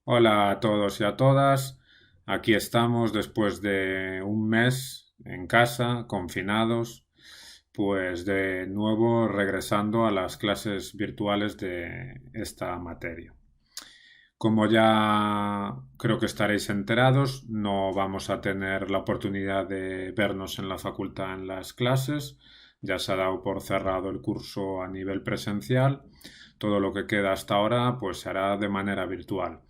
Hola a todos y a todas. Aquí estamos después de un mes en casa, confinados, pues de nuevo regresando a las clases virtuales de esta materia. Como ya creo que estaréis enterados, no vamos a tener la oportunidad de vernos en la facultad en las clases. Ya se ha dado por cerrado el curso a nivel presencial. Todo lo que queda hasta ahora pues se hará de manera virtual.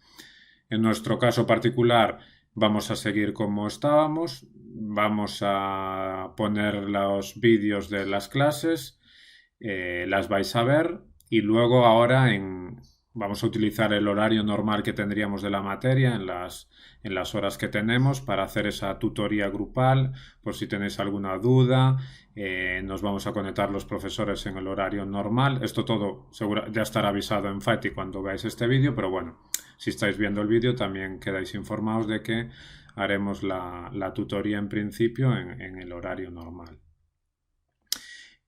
En nuestro caso particular vamos a seguir como estábamos, vamos a poner los vídeos de las clases, las vais a ver y luego vamos a utilizar el horario normal que tendríamos de la materia en las horas que tenemos para hacer esa tutoría grupal, por si tenéis alguna duda. Nos vamos a conectar los profesores en el horario normal. Esto todo ya estará avisado en FATI cuando veáis este vídeo, pero bueno, si estáis viendo el vídeo también quedáis informados de que haremos la tutoría en principio en el horario normal.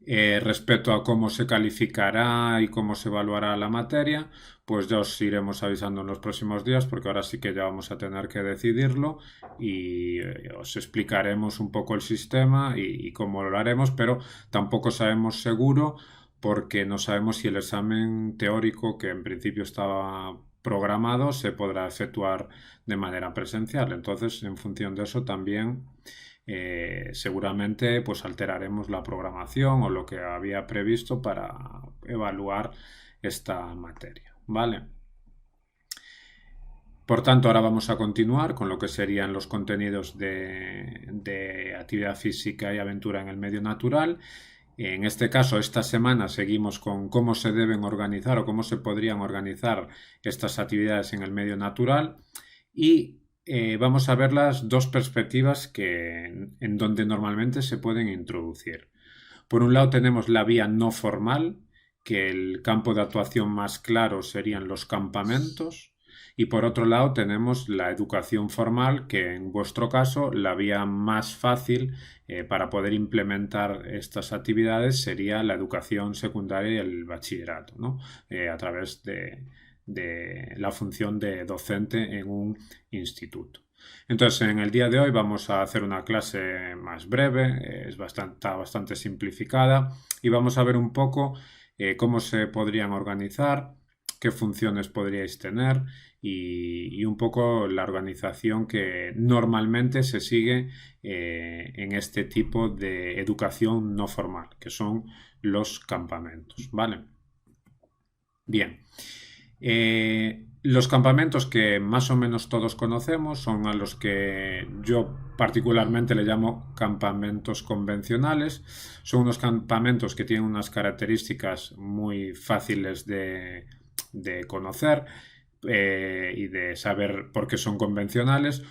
Respecto a cómo se calificará y cómo se evaluará la materia, pues ya os iremos avisando en los próximos días porque ahora sí que ya vamos a tener que decidirlo y os explicaremos un poco el sistema y cómo lo haremos, pero tampoco sabemos seguro porque no sabemos si el examen teórico que en principio estaba programado se podrá efectuar de manera presencial. Entonces, en función de eso también seguramente pues alteraremos la programación o lo que había previsto para evaluar esta materia, ¿vale? Por tanto, ahora vamos a continuar con lo que serían los contenidos de actividad física y aventura en el medio natural. En este caso, esta semana seguimos con cómo se deben organizar o cómo se podrían organizar estas actividades en el medio natural y vamos a ver las dos perspectivas en donde normalmente se pueden introducir. Por un lado tenemos la vía no formal, que el campo de actuación más claro serían los campamentos, y por otro lado tenemos la educación formal, que en vuestro caso la vía más fácil para poder implementar estas actividades sería la educación secundaria y el bachillerato, ¿no? A través de la función de docente en un instituto. Entonces, en el día de hoy vamos a hacer una clase más breve, está bastante simplificada y vamos a ver un poco cómo se podrían organizar, qué funciones podríais tener y un poco la organización que normalmente se sigue en este tipo de educación no formal, que son los campamentos, ¿vale? Bien. Los campamentos que más o menos todos conocemos son a los que yo particularmente le llamo campamentos convencionales. Son unos campamentos que tienen unas características muy fáciles de conocer y de saber por qué son convencionales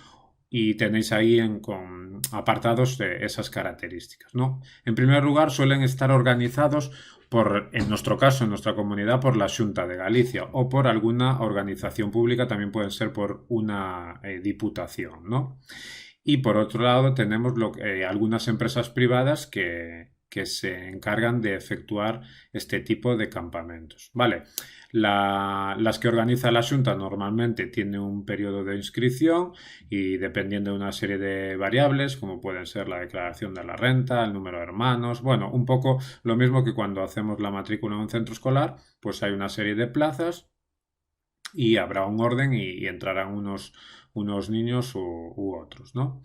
y tenéis ahí con apartados de esas características, ¿no? En primer lugar, suelen estar organizados en nuestro caso, en nuestra comunidad, por la Xunta de Galicia o por alguna organización pública, también pueden ser por una diputación, ¿no? Y por otro lado, tenemos algunas empresas privadas que se encargan de efectuar este tipo de campamentos. Vale, las que organiza la Xunta normalmente tienen un periodo de inscripción y dependiendo de una serie de variables, como pueden ser la declaración de la renta, el número de hermanos, bueno, un poco lo mismo que cuando hacemos la matrícula en un centro escolar, pues hay una serie de plazas y habrá un orden y entrarán unos niños u otros, ¿no?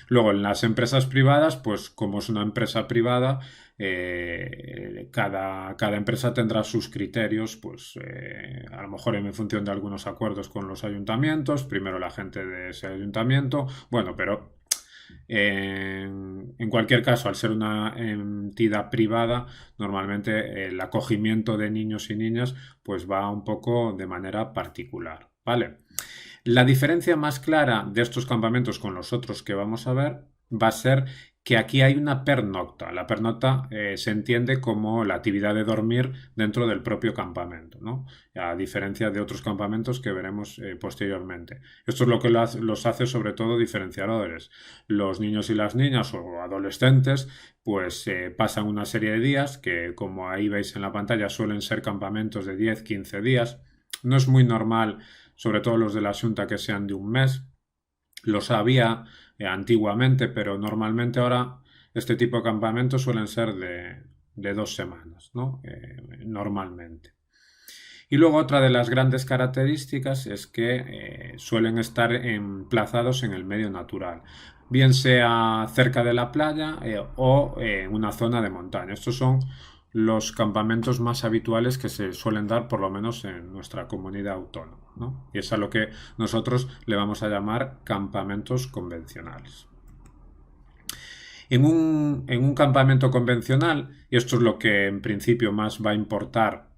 Luego, en las empresas privadas, pues como es una empresa privada, cada empresa tendrá sus criterios, pues a lo mejor en función de algunos acuerdos con los ayuntamientos, primero la gente de ese ayuntamiento, bueno, pero en cualquier caso, al ser una entidad privada, normalmente el acogimiento de niños y niñas pues va un poco de manera particular, ¿vale? La diferencia más clara de estos campamentos con los otros que vamos a ver va a ser que aquí hay una pernocta. La pernocta se entiende como la actividad de dormir dentro del propio campamento, ¿no? A diferencia de otros campamentos que veremos posteriormente. Esto es lo que los hace sobre todo diferenciadores. Los niños y las niñas o adolescentes pues pasan una serie de días que, como ahí veis en la pantalla, suelen ser campamentos de 10-15 días. No es muy normal sobre todo los de la Xunta que sean de un mes. Los había antiguamente, pero normalmente ahora este tipo de campamentos suelen ser de 2 semanas, ¿no? Normalmente. Y luego otra de las grandes características es que suelen estar emplazados en el medio natural, bien sea cerca de la playa o en una zona de montaña. Estos son los campamentos más habituales que se suelen dar, por lo menos en nuestra comunidad autónoma, ¿no? Y es a lo que nosotros le vamos a llamar campamentos convencionales. En un campamento convencional, y esto es lo que en principio más va a importar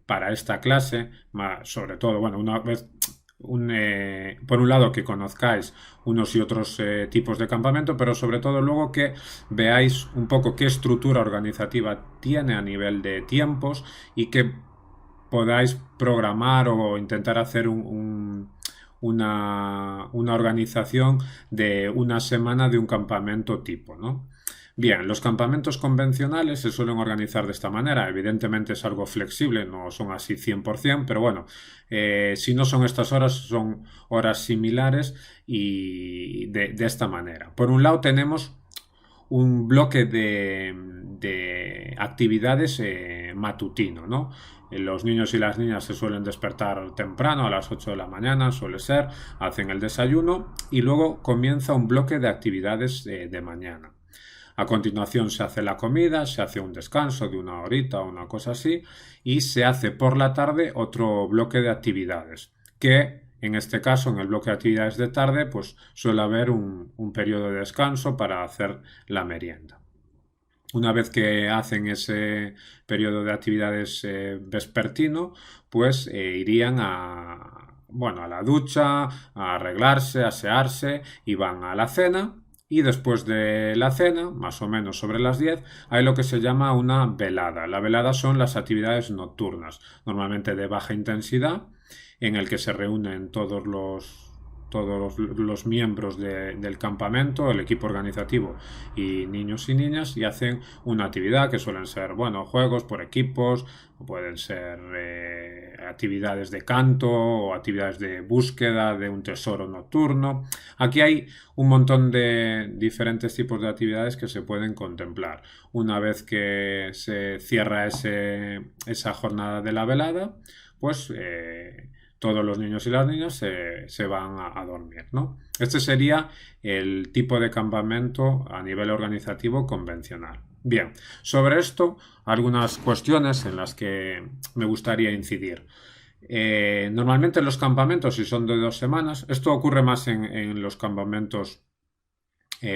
para esta clase, sobre todo, bueno, una vez por un lado que conozcáis unos y otros tipos de campamento, pero sobre todo luego que veáis un poco qué estructura organizativa tiene a nivel de tiempos y que podáis programar o intentar hacer una organización de una semana de un campamento tipo, ¿no? Bien, los campamentos convencionales se suelen organizar de esta manera. Evidentemente es algo flexible, no son así 100%, pero bueno, si no son estas horas, son horas similares y de esta manera. Por un lado tenemos un bloque de actividades matutino, ¿no? Los niños y las niñas se suelen despertar temprano, a las 8 de la mañana, suele ser, hacen el desayuno y luego comienza un bloque de actividades de mañana. A continuación se hace la comida, se hace un descanso de una horita o una cosa así y se hace por la tarde otro bloque de actividades que en este caso en el bloque de actividades de tarde pues suele haber un periodo de descanso para hacer la merienda. Una vez que hacen ese periodo de actividades vespertino pues irían a la ducha, a arreglarse, a asearse y van a la cena. Y después de la cena, más o menos sobre las 10, hay lo que se llama una velada. La velada son las actividades nocturnas, normalmente de baja intensidad, en el que se reúnen todos los miembros del campamento, el equipo organizativo y niños y niñas y hacen una actividad que suelen ser, bueno, juegos por equipos, pueden ser actividades de canto o actividades de búsqueda de un tesoro nocturno. Aquí hay un montón de diferentes tipos de actividades que se pueden contemplar. Una vez que se cierra esa jornada de la velada, pues todos los niños y las niñas se van a dormir, ¿no? Este sería el tipo de campamento a nivel organizativo convencional. Bien, sobre esto algunas cuestiones en las que me gustaría incidir. Normalmente los campamentos, si son de 2 semanas, esto ocurre más en los campamentos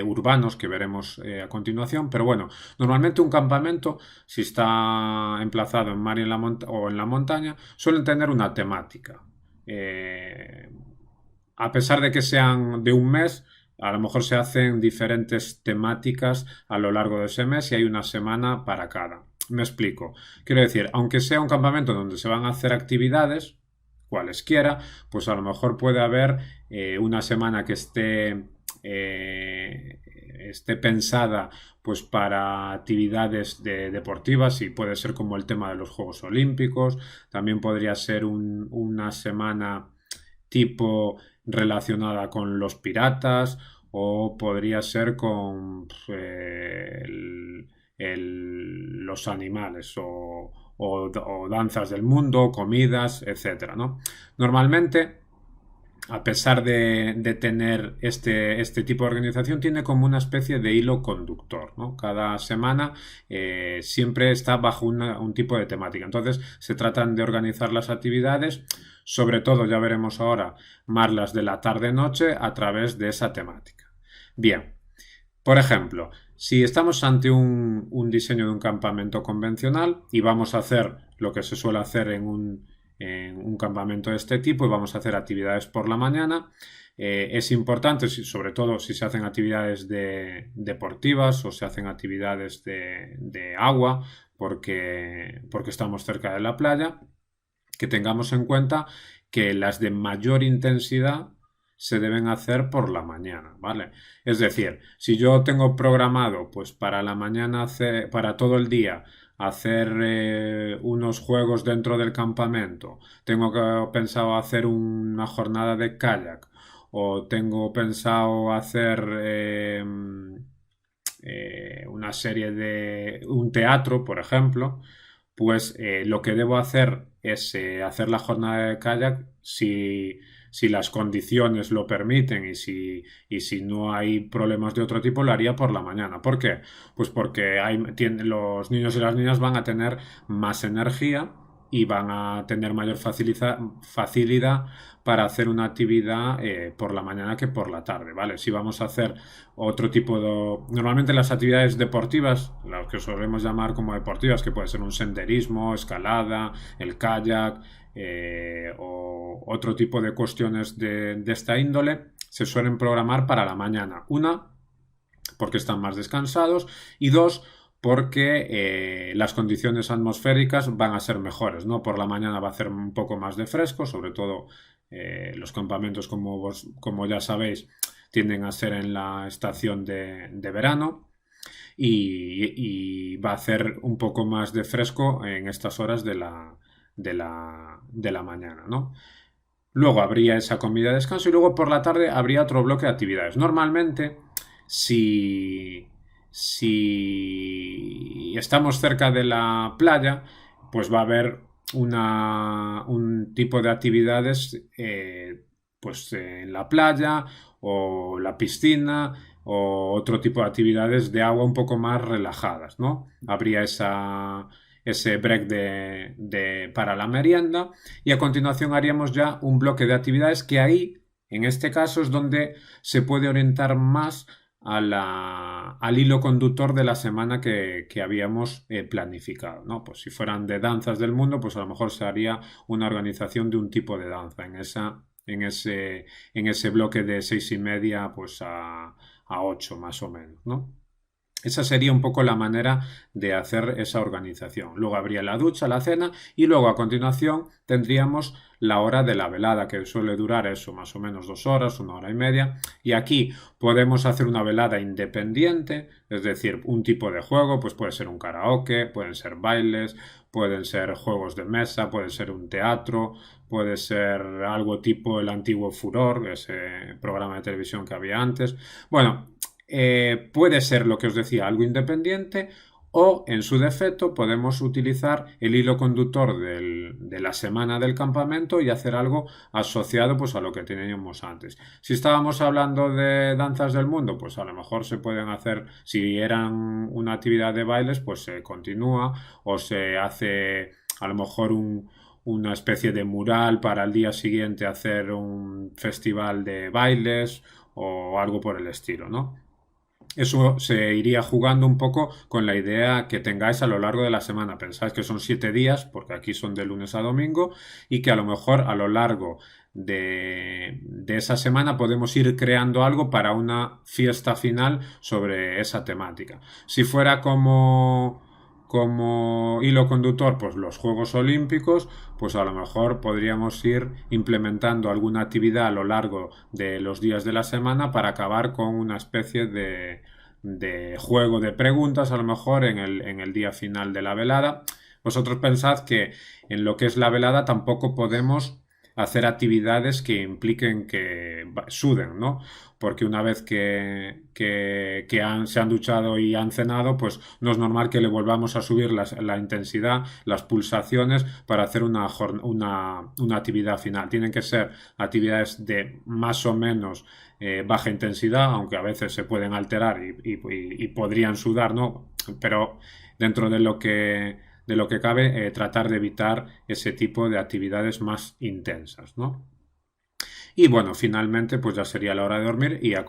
urbanos que veremos a continuación, pero bueno, normalmente un campamento, si está emplazado en mar y o en la montaña, suelen tener una temática. A pesar de que sean de un mes, a lo mejor se hacen diferentes temáticas a lo largo de ese mes y hay una semana para cada. Me explico. Quiero decir, aunque sea un campamento donde se van a hacer actividades, cualesquiera, pues a lo mejor puede haber una semana que esté pensada pues para actividades deportivas y puede ser como el tema de los Juegos Olímpicos. También podría ser una semana tipo relacionada con los piratas o podría ser con los animales o danzas del mundo, comidas, etcétera, ¿no? Normalmente, a pesar de tener este tipo de organización, tiene como una especie de hilo conductor, ¿no? Cada semana siempre está bajo un tipo de temática. Entonces, se tratan de organizar las actividades, sobre todo, ya veremos ahora, más las de la tarde-noche, a través de esa temática. Bien, por ejemplo, si estamos ante un diseño de un campamento convencional y vamos a hacer lo que se suele hacer en un campamento de este tipo y vamos a hacer actividades por la mañana, es importante, sobre todo si se hacen actividades deportivas o se hacen actividades de agua porque estamos cerca de la playa, que tengamos en cuenta que las de mayor intensidad se deben hacer por la mañana, ¿vale? Es decir, si yo tengo programado pues para la mañana para todo el día hacer unos juegos dentro del campamento, tengo pensado hacer una jornada de kayak, o tengo pensado hacer una serie de un teatro, por ejemplo, pues lo que debo hacer es hacer la jornada de kayak si las condiciones lo permiten y si no hay problemas de otro tipo, lo haría por la mañana. ¿Por qué? Pues porque los niños y las niñas van a tener más energía y van a tener mayor facilidad para hacer una actividad por la mañana que por la tarde, ¿vale? Si vamos a hacer otro tipo de... Normalmente las actividades deportivas, las que solemos llamar como deportivas, que puede ser un senderismo, escalada, el kayak o otro tipo de cuestiones de esta índole, se suelen programar para la mañana. Una, porque están más descansados, y dos, porque las condiciones atmosféricas van a ser mejores, ¿no? Por la mañana va a hacer un poco más de fresco, sobre todo los campamentos, como ya sabéis, tienden a ser en la estación de verano y va a hacer un poco más de fresco en estas horas de la mañana, ¿no? Luego habría esa comida de descanso y luego por la tarde habría otro bloque de actividades. Normalmente, si estamos cerca de la playa, pues va a haber un tipo de actividades pues en la playa o la piscina o otro tipo de actividades de agua un poco más relajadas, ¿no? Habría ese break para la merienda y a continuación haríamos ya un bloque de actividades que ahí, en este caso, es donde se puede orientar más al hilo conductor de la semana que habíamos planificado, ¿no? Pues si fueran de danzas del mundo, pues a lo mejor se haría una organización de un tipo de danza en ese bloque de 6:30 pues a 8 más o menos, ¿no? Esa sería un poco la manera de hacer esa organización. Luego habría la ducha, la cena y luego a continuación tendríamos la hora de la velada, que suele durar eso, más o menos 2 horas, 1 hora y media. Y aquí podemos hacer una velada independiente, es decir, un tipo de juego, pues puede ser un karaoke, pueden ser bailes, pueden ser juegos de mesa, puede ser un teatro, puede ser algo tipo el antiguo Furor, ese programa de televisión que había antes. Bueno, puede ser lo que os decía, algo independiente o en su defecto podemos utilizar el hilo conductor de la semana del campamento y hacer algo asociado pues a lo que teníamos antes. Si estábamos hablando de danzas del mundo, pues a lo mejor se pueden hacer, si eran una actividad de bailes, pues se continúa o se hace a lo mejor una especie de mural para el día siguiente hacer un festival de bailes o algo por el estilo, ¿no? Eso se iría jugando un poco con la idea que tengáis a lo largo de la semana. Pensáis que son 7 días, porque aquí son de lunes a domingo, y que a lo mejor a lo largo de esa semana podemos ir creando algo para una fiesta final sobre esa temática. Si fuera como hilo conductor, pues los Juegos Olímpicos, pues a lo mejor podríamos ir implementando alguna actividad a lo largo de los días de la semana para acabar con una especie de juego de preguntas, a lo mejor en el día final de la velada. Vosotros pensad que en lo que es la velada tampoco podemos hacer actividades que impliquen que suden, ¿no? Porque una vez que se han duchado y han cenado, pues no es normal que le volvamos a subir la intensidad, las pulsaciones para hacer una actividad final. Tienen que ser actividades de más o menos baja intensidad, aunque a veces se pueden alterar y podrían sudar, ¿no? Pero dentro de lo que cabe, tratar de evitar ese tipo de actividades más intensas, ¿no? Y bueno, finalmente pues ya sería la hora de dormir y a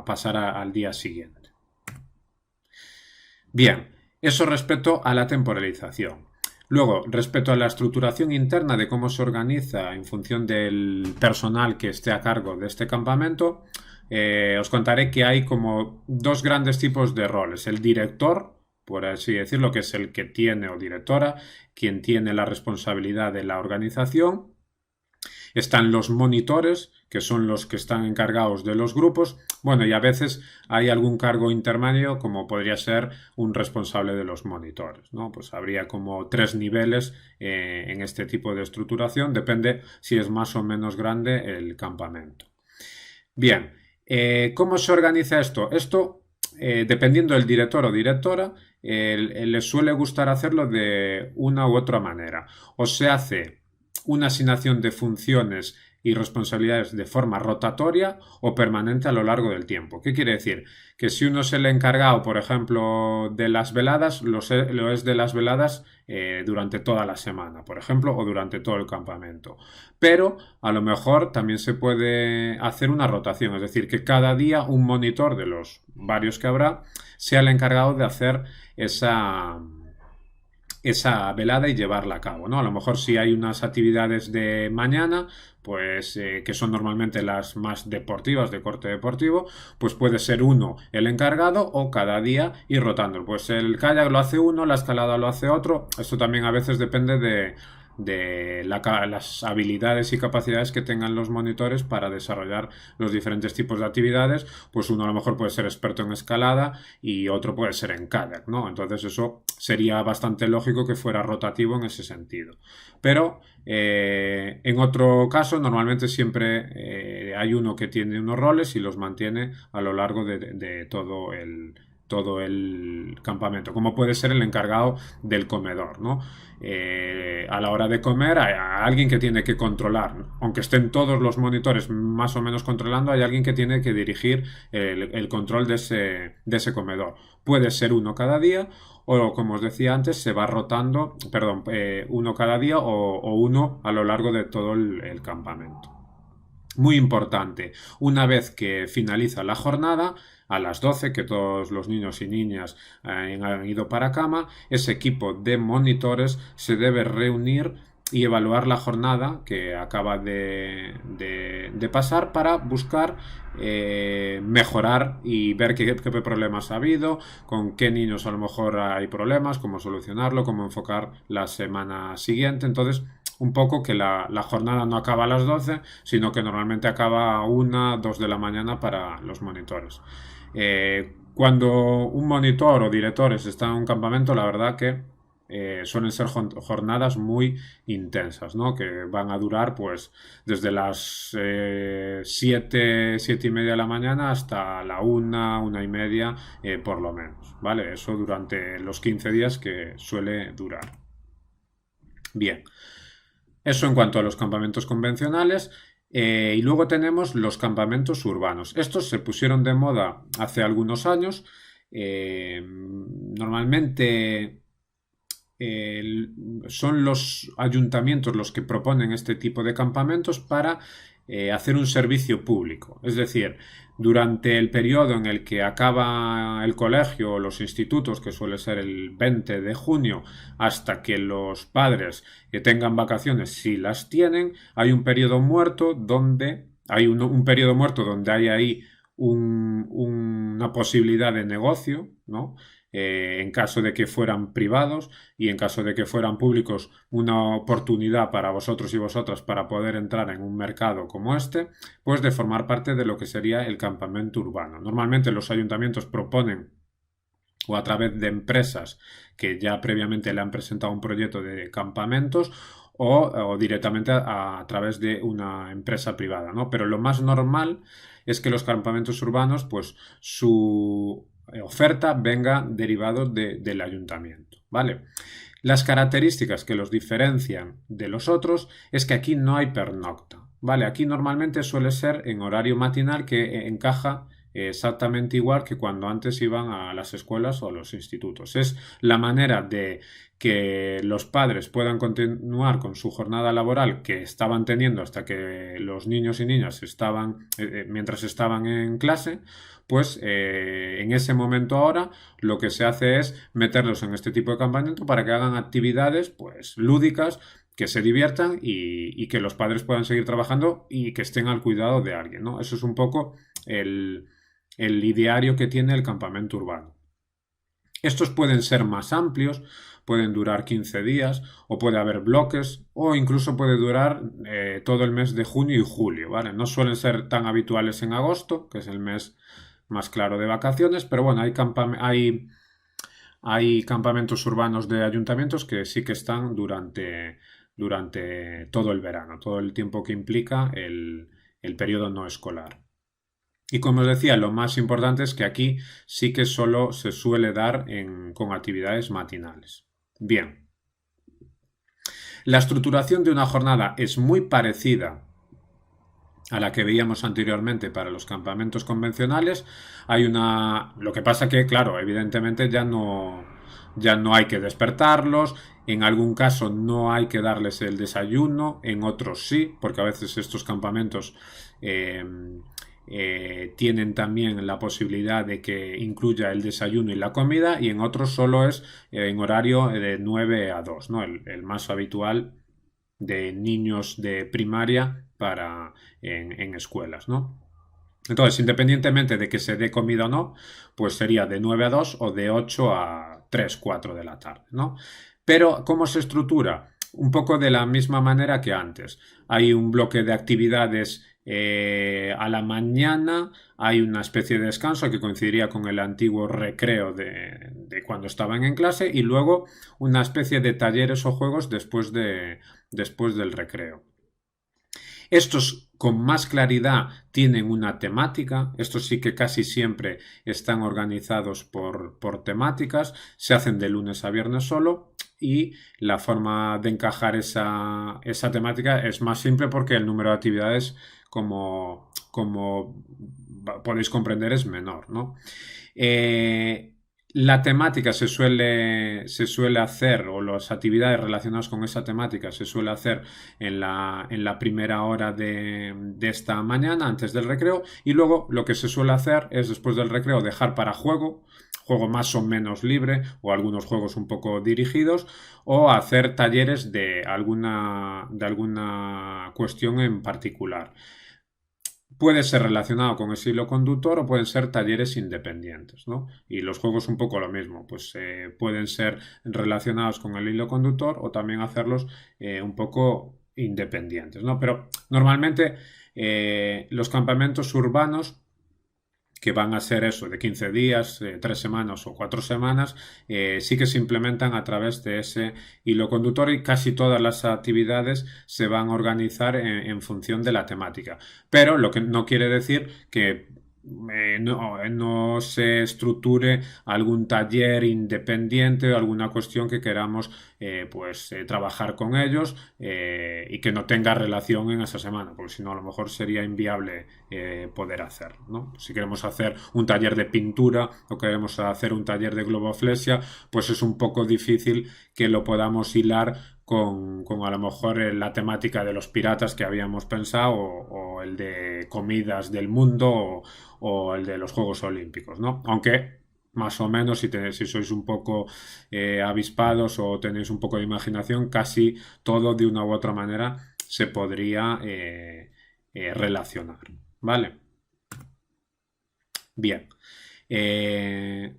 pasar al día siguiente. Bien, eso respecto a la temporalización. Luego, respecto a la estructuración interna de cómo se organiza en función del personal que esté a cargo de este campamento, os contaré que hay como dos grandes tipos de roles. El director, por así decirlo, que es el que tiene o directora, quien tiene la responsabilidad de la organización. Están los monitores, que son los que están encargados de los grupos. Bueno, y a veces hay algún cargo intermedio, como podría ser un responsable de los monitores, ¿no? Pues habría como 3 niveles en este tipo de estructuración, depende si es más o menos grande el campamento. Bien, ¿cómo se organiza esto? Esto, dependiendo del director o directora, les suele gustar hacerlo de una u otra manera. O se hace una asignación de funciones y responsabilidades de forma rotatoria o permanente a lo largo del tiempo. ¿Qué quiere decir? Que si uno es el encargado, por ejemplo, de las veladas, lo es de las veladas durante toda la semana, por ejemplo, o durante todo el campamento. Pero a lo mejor también se puede hacer una rotación, es decir, que cada día un monitor de los varios que habrá sea el encargado de hacer esa velada y llevarla a cabo, ¿no? A lo mejor si hay unas actividades de mañana, pues que son normalmente las más deportivas, de corte deportivo, pues puede ser uno el encargado o cada día ir rotando. Pues el kayak lo hace uno, la escalada lo hace otro. Esto también a veces depende de las habilidades y capacidades que tengan los monitores para desarrollar los diferentes tipos de actividades. Pues uno a lo mejor puede ser experto en escalada y otro puede ser en kayak, ¿no? Entonces eso sería bastante lógico que fuera rotativo en ese sentido. Pero en otro caso normalmente siempre hay uno que tiene unos roles y los mantiene a lo largo de todo el campamento, como puede ser el encargado del comedor, ¿no? A la hora de comer hay alguien que tiene que controlar, ¿no? Aunque estén todos los monitores más o menos controlando, hay alguien que tiene que dirigir el control de ese comedor. Puede ser uno cada día o, como os decía antes, se va rotando, perdón, uno cada día o uno a lo largo de todo el campamento. Muy importante, una vez que finaliza la jornada, a las 12, que todos los niños y niñas han ido para cama, ese equipo de monitores se debe reunir y evaluar la jornada que acaba de pasar para buscar mejorar y ver qué problemas ha habido, con qué niños a lo mejor hay problemas, cómo solucionarlo, cómo enfocar la semana siguiente. Entonces, un poco que la jornada no acaba a las 12, sino que normalmente acaba a 1, 2 de la mañana para los monitores. Cuando un monitor o directores están en un campamento, la verdad que suelen ser jornadas muy intensas, ¿no? Que van a durar pues desde las 7, 7 y media de la mañana hasta la 1, 1 y media por lo menos, ¿vale? Eso durante los 15 días que suele durar. Bien. Eso en cuanto a los campamentos convencionales. Y luego tenemos los campamentos urbanos. Estos se pusieron de moda hace algunos años. Normalmente son los ayuntamientos los que proponen este tipo de campamentos para hacer un servicio público. Es decir, durante el periodo en el que acaba el colegio o los institutos, que suele ser el 20 de junio, hasta que los padres tengan vacaciones, si las tienen, hay un periodo muerto donde un periodo muerto donde hay ahí una posibilidad de negocio, ¿no? En caso de que fueran privados y en caso de que fueran públicos, una oportunidad para vosotros y vosotras para poder entrar en un mercado como este, pues de formar parte de lo que sería el campamento urbano. Normalmente los ayuntamientos proponen o a través de empresas que ya previamente le han presentado un proyecto de campamentos o directamente a través de una empresa privada, ¿no? Pero lo más normal es que los campamentos urbanos, pues su oferta venga derivado del ayuntamiento, ¿vale? Las características que los diferencian de los otros es que aquí no hay pernocta, ¿vale? Aquí normalmente suele ser en horario matinal que encaja exactamente igual que cuando antes iban a las escuelas o a los institutos. Es la manera de que los padres puedan continuar con su jornada laboral que estaban teniendo hasta que los niños y niñas estaban, mientras estaban en clase, pues en ese momento ahora lo que se hace es meterlos en este tipo de campamento para que hagan actividades pues lúdicas, que se diviertan y que los padres puedan seguir trabajando y que estén al cuidado de alguien, ¿no? Eso es un poco el ideario que tiene el campamento urbano. Estos pueden ser más amplios, pueden durar 15 días, o puede haber bloques, o incluso puede durar todo el mes de junio y julio, ¿vale? No suelen ser tan habituales en agosto, que es el mes más claro de vacaciones, pero bueno, hay campamentos urbanos de ayuntamientos que sí que están durante todo el verano, todo el tiempo que implica el periodo no escolar. Y como os decía, lo más importante es que aquí sí que solo se suele dar con actividades matinales. Bien, la estructuración de una jornada es muy parecida a la que veíamos anteriormente para los campamentos convencionales. Lo que pasa que, claro, evidentemente ya no hay que despertarlos. En algún caso no hay que darles el desayuno, en otros sí, porque a veces estos campamentos eh, tienen también la posibilidad de que incluya el desayuno y la comida, y en otros solo es en horario de 9 a 2, ¿no? El más habitual de niños de primaria en escuelas, ¿no? Entonces, independientemente de que se dé comida o no, pues sería de 9 a 2 o de 8 a 3 4 de la tarde, ¿no? Pero, ¿cómo se estructura? Un poco de la misma manera que antes. Hay un bloque de actividades a la mañana, hay una especie de descanso que coincidiría con el antiguo recreo de cuando estaban en clase, y luego una especie de talleres o juegos después del recreo. Estos con más claridad tienen una temática, estos sí que casi siempre están organizados por temáticas, se hacen de lunes a viernes solo, y la forma de encajar esa temática es más simple porque el número de actividades, como podéis comprender, es menor, ¿no? La temática se suele hacer, o las actividades relacionadas con esa temática se suele hacer en la primera hora de esta mañana, antes del recreo, y luego lo que se suele hacer es, después del recreo, dejar para juego más o menos libre, o algunos juegos un poco dirigidos, o hacer talleres de alguna cuestión en particular. Puede ser relacionado con ese hilo conductor o pueden ser talleres independientes, ¿no? Y los juegos un poco lo mismo, pues pueden ser relacionados con el hilo conductor o también hacerlos un poco independientes, ¿no? Pero normalmente los campamentos urbanos, que van a ser eso, de 15 días, 3 semanas o 4 semanas, sí que se implementan a través de ese hilo conductor, y casi todas las actividades se van a organizar en función de la temática. Pero lo que no quiere decir que no se estructure algún taller independiente o alguna cuestión que queramos trabajar con ellos y que no tenga relación en esa semana, porque si no a lo mejor sería inviable poder hacerlo, ¿no? Si queremos hacer un taller de pintura o queremos hacer un taller de globoflexia, pues es un poco difícil que lo podamos hilar con a lo mejor la temática de los piratas que habíamos pensado, o el de comidas del mundo, o el de los Juegos Olímpicos, ¿no? Aunque más o menos, si sois un poco avispados o tenéis un poco de imaginación, casi todo de una u otra manera se podría relacionar, ¿vale? Bien.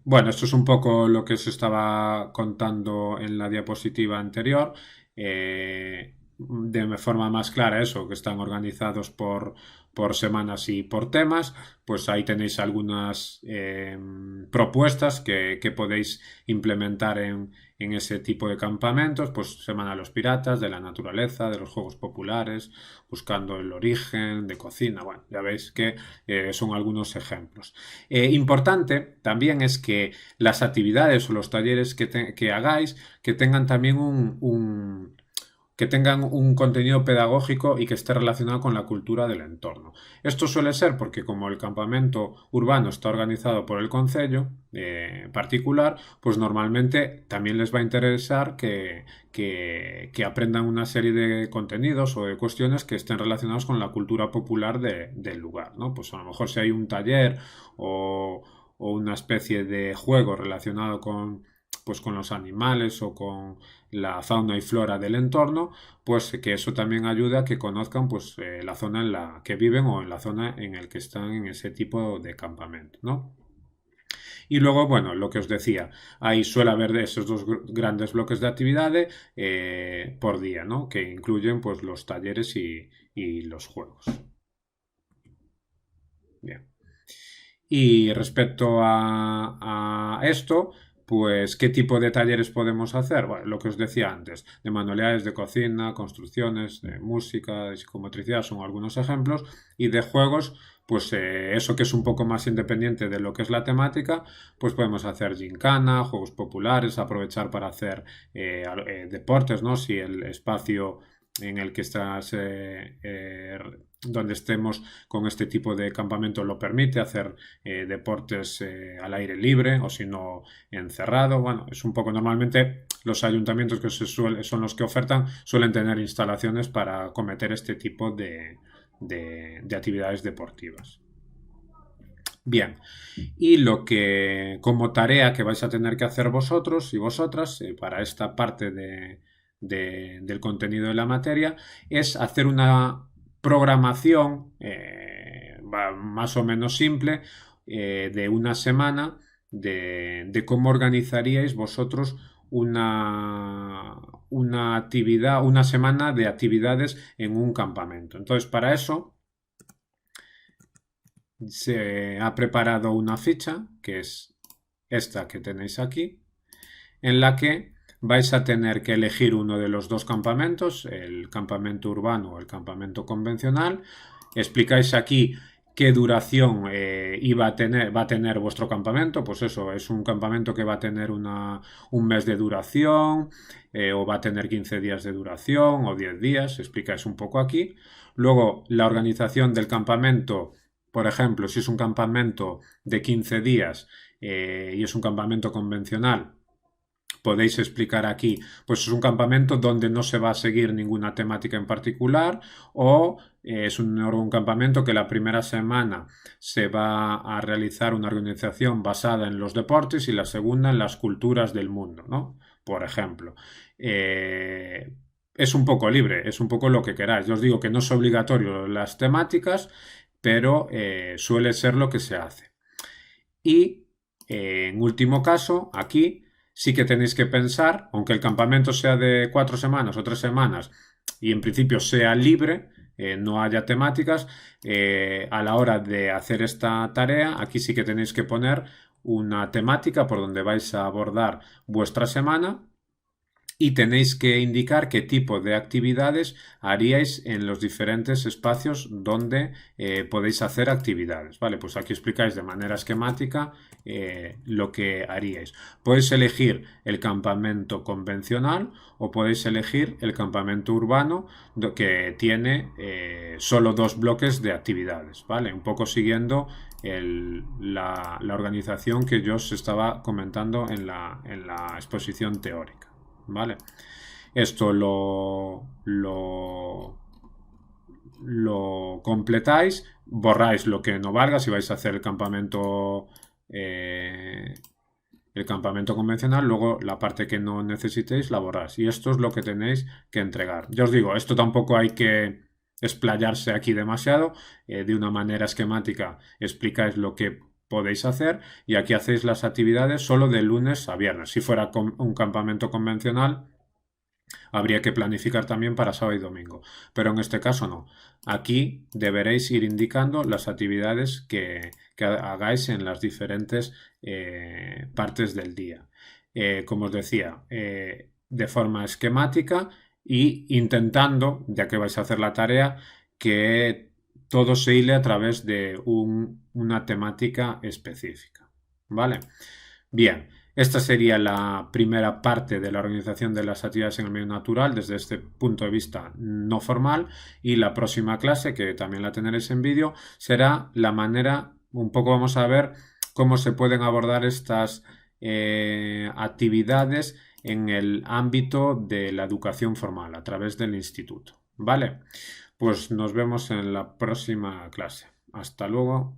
Bueno, esto es un poco lo que os estaba contando en la diapositiva anterior. De forma más clara, eso, que están organizados por semanas y por temas. Pues ahí tenéis algunas propuestas que podéis implementar en ese tipo de campamentos. Pues Semana de los Piratas, de la naturaleza, de los juegos populares, buscando el origen, de cocina. Bueno, ya veis que son algunos ejemplos. Importante también es que las actividades o los talleres que hagáis, que tengan también que tengan un contenido pedagógico y que esté relacionado con la cultura del entorno. Esto suele ser porque, como el campamento urbano está organizado por el concello particular, pues normalmente también les va a interesar que aprendan una serie de contenidos o de cuestiones que estén relacionados con la cultura popular del lugar, ¿no? Pues a lo mejor si hay un taller o una especie de juego relacionado con los animales o con la fauna y flora del entorno, pues que eso también ayuda a que conozcan la zona en la que viven o en la zona en la que están en ese tipo de campamento, ¿no? Y luego, bueno, lo que os decía, ahí suele haber de esos dos grandes bloques de actividades por día, ¿no? Que incluyen pues los talleres y los juegos. Bien. Y respecto a esto, pues, ¿qué tipo de talleres podemos hacer? Bueno, lo que os decía antes, de manualidades de cocina, construcciones, de música, de psicomotricidad, son algunos ejemplos, y de juegos, pues eso que es un poco más independiente de lo que es la temática, pues podemos hacer gincana, juegos populares, aprovechar para hacer deportes, ¿no? Si el espacio en el que estás donde estemos con este tipo de campamento lo permite hacer deportes al aire libre o si no encerrado. Bueno, es un poco normalmente los ayuntamientos que son los que ofertan suelen tener instalaciones para cometer este tipo de actividades deportivas. Bien, y lo que como tarea que vais a tener que hacer vosotros y vosotras para esta parte del contenido de la materia es hacer una programación más o menos simple de una semana de cómo organizaríais vosotros una actividad, una semana de actividades en un campamento. Entonces, para eso se ha preparado una ficha, que es esta que tenéis aquí, en la que vais a tener que elegir uno de los dos campamentos, el campamento urbano o el campamento convencional. Explicáis aquí qué duración va a tener vuestro campamento. Pues eso, es un campamento que va a tener un mes de duración o va a tener 15 días de duración o 10 días. Explicáis un poco aquí. Luego, la organización del campamento. Por ejemplo, si es un campamento de 15 días y es un campamento convencional, podéis explicar aquí, pues es un campamento donde no se va a seguir ninguna temática en particular o es un campamento que la primera semana se va a realizar una organización basada en los deportes y la segunda en las culturas del mundo, ¿no? Por ejemplo. Es un poco libre, es un poco lo que queráis. Yo os digo que no es obligatorio las temáticas, pero suele ser lo que se hace. Y en último caso, aquí sí que tenéis que pensar, aunque el campamento sea de 4 semanas o 3 semanas y en principio sea libre, no haya temáticas, a la hora de hacer esta tarea, aquí sí que tenéis que poner una temática por donde vais a abordar vuestra semana y tenéis que indicar qué tipo de actividades haríais en los diferentes espacios donde podéis hacer actividades. Vale, pues aquí explicáis de manera esquemática lo que haríais. Podéis elegir el campamento convencional o podéis elegir el campamento urbano que tiene solo 2 bloques de actividades. Vale, un poco siguiendo la organización que yo os estaba comentando en la exposición teórica. ¿Vale? Esto lo completáis, borráis lo que no valga si vais a hacer el campamento convencional, luego la parte que no necesitéis la borráis y esto es lo que tenéis que entregar. Ya os digo, esto tampoco hay que explayarse aquí demasiado, de una manera esquemática explicáis lo que podéis hacer y aquí hacéis las actividades solo de lunes a viernes. Si fuera un campamento convencional, habría que planificar también para sábado y domingo, pero en este caso no. Aquí deberéis ir indicando las actividades que hagáis en las diferentes partes del día. Como os decía, de forma esquemática y intentando, ya que vais a hacer la tarea, que todo se hile a través de una temática específica. ¿Vale? Bien, esta sería la primera parte de la organización de las actividades en el medio natural desde este punto de vista no formal y la próxima clase, que también la tendréis en vídeo, será la manera, un poco vamos a ver cómo se pueden abordar estas actividades en el ámbito de la educación formal a través del instituto. ¿Vale? Pues nos vemos en la próxima clase. Hasta luego.